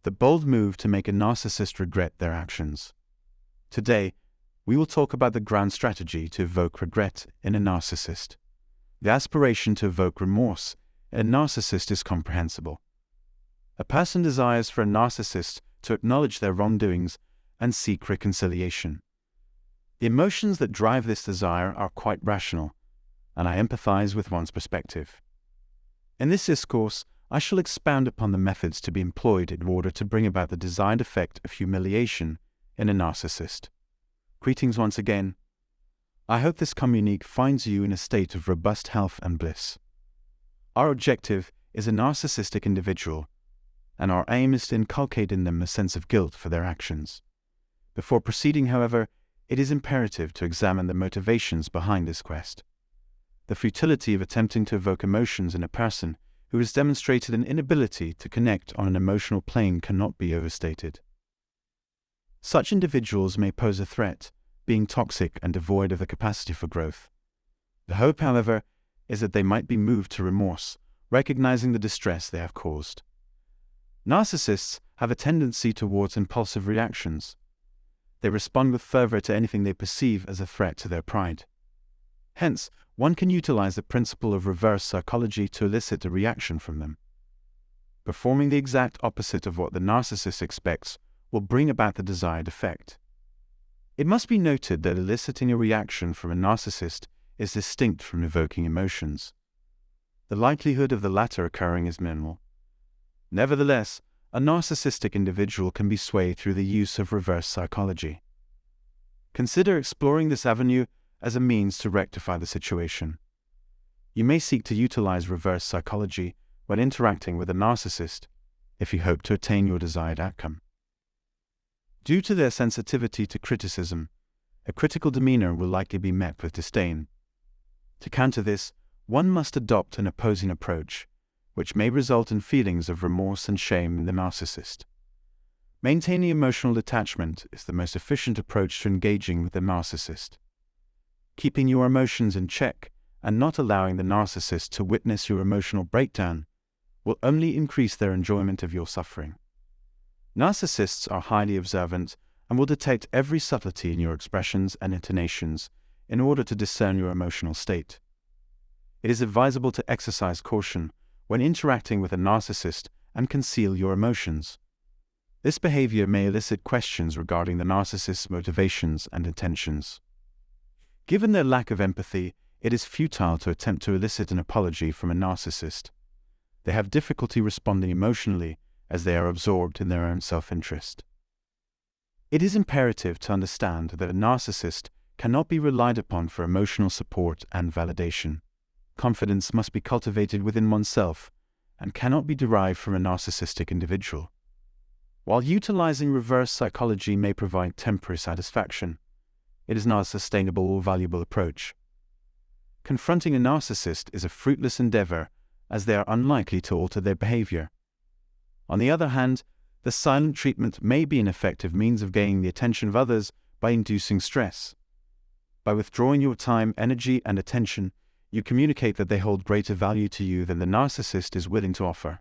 the bold move to make a narcissist regret their actions. Today, we will talk about the grand strategy to evoke regret in a narcissist. The aspiration to evoke remorse in a narcissist is comprehensible. A person desires for a narcissist to acknowledge their wrongdoings and seek reconciliation. The emotions that drive this desire are quite rational, and I empathize with one's perspective. In this discourse, I shall expound upon the methods to be employed in order to bring about the desired effect of humiliation in a narcissist. Greetings once again. I hope this communique finds you in a state of robust health and bliss. Our objective is a narcissistic individual, and our aim is to inculcate in them a sense of guilt for their actions. Before proceeding, however, it is imperative to examine the motivations behind this quest. The futility of attempting to evoke emotions in a person who has demonstrated an inability to connect on an emotional plane cannot be overstated. Such individuals may pose a threat, being toxic and devoid of the capacity for growth. The hope, however, is that they might be moved to remorse, recognizing the distress they have caused. Narcissists have a tendency towards impulsive reactions. They respond with fervor to anything they perceive as a threat to their pride. Hence, one can utilize the principle of reverse psychology to elicit a reaction from them. Performing the exact opposite of what the narcissist expects will bring about the desired effect. It must be noted that eliciting a reaction from a narcissist is distinct from evoking emotions. The likelihood of the latter occurring is minimal. Nevertheless, a narcissistic individual can be swayed through the use of reverse psychology. Consider exploring this avenue as a means to rectify the situation. You may seek to utilize reverse psychology when interacting with a narcissist if you hope to attain your desired outcome. Due to their sensitivity to criticism, a critical demeanor will likely be met with disdain. To counter this, one must adopt an opposing approach, which may result in feelings of remorse and shame in the narcissist. Maintaining emotional detachment is the most efficient approach to engaging with the narcissist. Keeping your emotions in check and not allowing the narcissist to witness your emotional breakdown will only increase their enjoyment of your suffering. Narcissists are highly observant and will detect every subtlety in your expressions and intonations in order to discern your emotional state. It is advisable to exercise caution when interacting with a narcissist and conceal your emotions. This behavior may elicit questions regarding the narcissist's motivations and intentions. Given their lack of empathy, it is futile to attempt to elicit an apology from a narcissist. They have difficulty responding emotionally as they are absorbed in their own self-interest. It is imperative to understand that a narcissist cannot be relied upon for emotional support and validation. Confidence must be cultivated within oneself and cannot be derived from a narcissistic individual. While utilizing reverse psychology may provide temporary satisfaction, it is not a sustainable or valuable approach. Confronting a narcissist is a fruitless endeavor as they are unlikely to alter their behavior. On the other hand, the silent treatment may be an effective means of gaining the attention of others by inducing stress. By withdrawing your time, energy, and attention, you communicate that they hold greater value to you than the narcissist is willing to offer.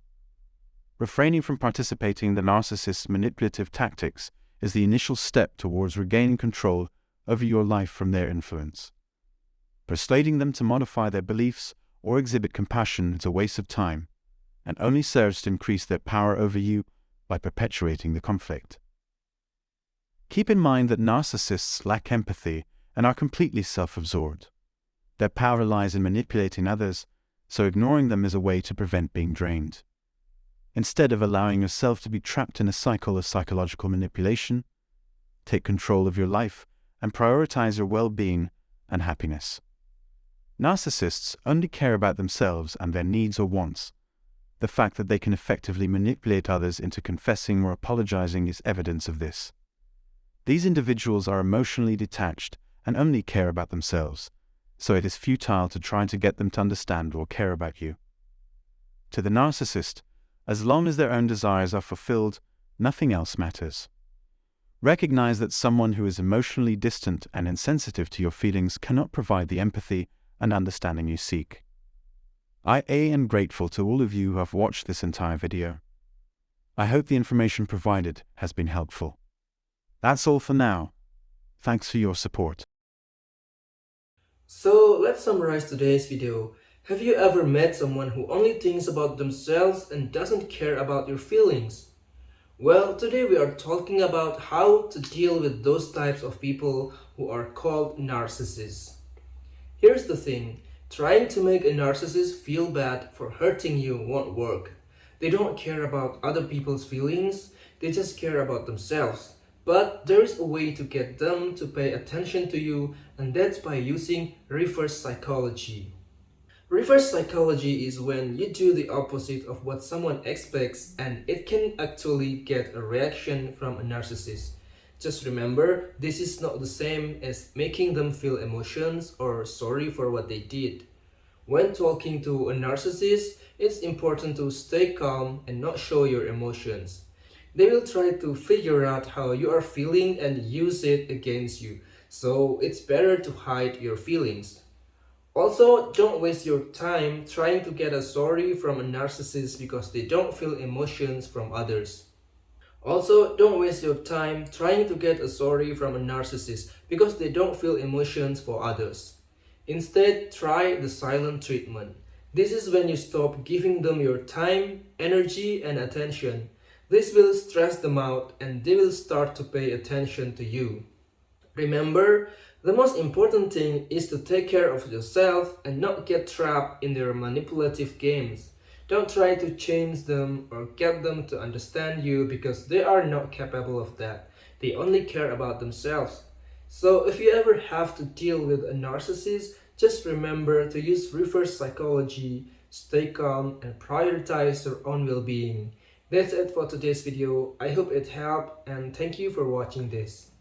Refraining from participating in the narcissist's manipulative tactics is the initial step towards regaining control over your life from their influence. Persuading them to modify their beliefs or exhibit compassion is a waste of time and only serves to increase their power over you by perpetuating the conflict. Keep in mind that narcissists lack empathy and are completely self-absorbed. Their power lies in manipulating others, so ignoring them is a way to prevent being drained. Instead of allowing yourself to be trapped in a cycle of psychological manipulation, take control of your life and prioritize your well-being and happiness. Narcissists only care about themselves and their needs or wants. The fact that they can effectively manipulate others into confessing or apologizing is evidence of this. These individuals are emotionally detached and only care about themselves, so it is futile to try to get them to understand or care about you. To the narcissist, as long as their own desires are fulfilled, nothing else matters. Recognize that someone who is emotionally distant and insensitive to your feelings cannot provide the empathy and understanding you seek. I am grateful to all of you who have watched this entire video. I hope the information provided has been helpful. That's all for now. Thanks for your support. So let's summarize today's video. Have you ever met someone who only thinks about themselves and doesn't care about your feelings? Well, today we are talking about how to deal with those types of people who are called narcissists. Here's the thing, trying to make a narcissist feel bad for hurting you won't work. They don't care about other people's feelings, they just care about themselves. But there is a way to get them to pay attention to you, and that's by using reverse psychology. Reverse psychology is when you do the opposite of what someone expects, and it can actually get a reaction from a narcissist. Just remember, this is not the same as making them feel emotions or sorry for what they did. When talking to a narcissist, it's important to stay calm and not show your emotions. They will try to figure out how you are feeling and use it against you, so it's better to hide your feelings. Also, don't waste your time trying to get a sorry from a narcissist because they don't feel emotions from others. Also, don't waste your time trying to get a sorry from a narcissist because they don't feel emotions for others. Instead, try the silent treatment. This is when you stop giving them your time, energy, and attention. This will stress them out and they will start to pay attention to you. Remember, the most important thing is to take care of yourself and not get trapped in their manipulative games. Don't try to change them or get them to understand you because they are not capable of that. They only care about themselves. So if you ever have to deal with a narcissist, just remember to use reverse psychology, stay calm, and prioritize your own well-being. That's it for today's video. I hope it helped and thank you for watching this.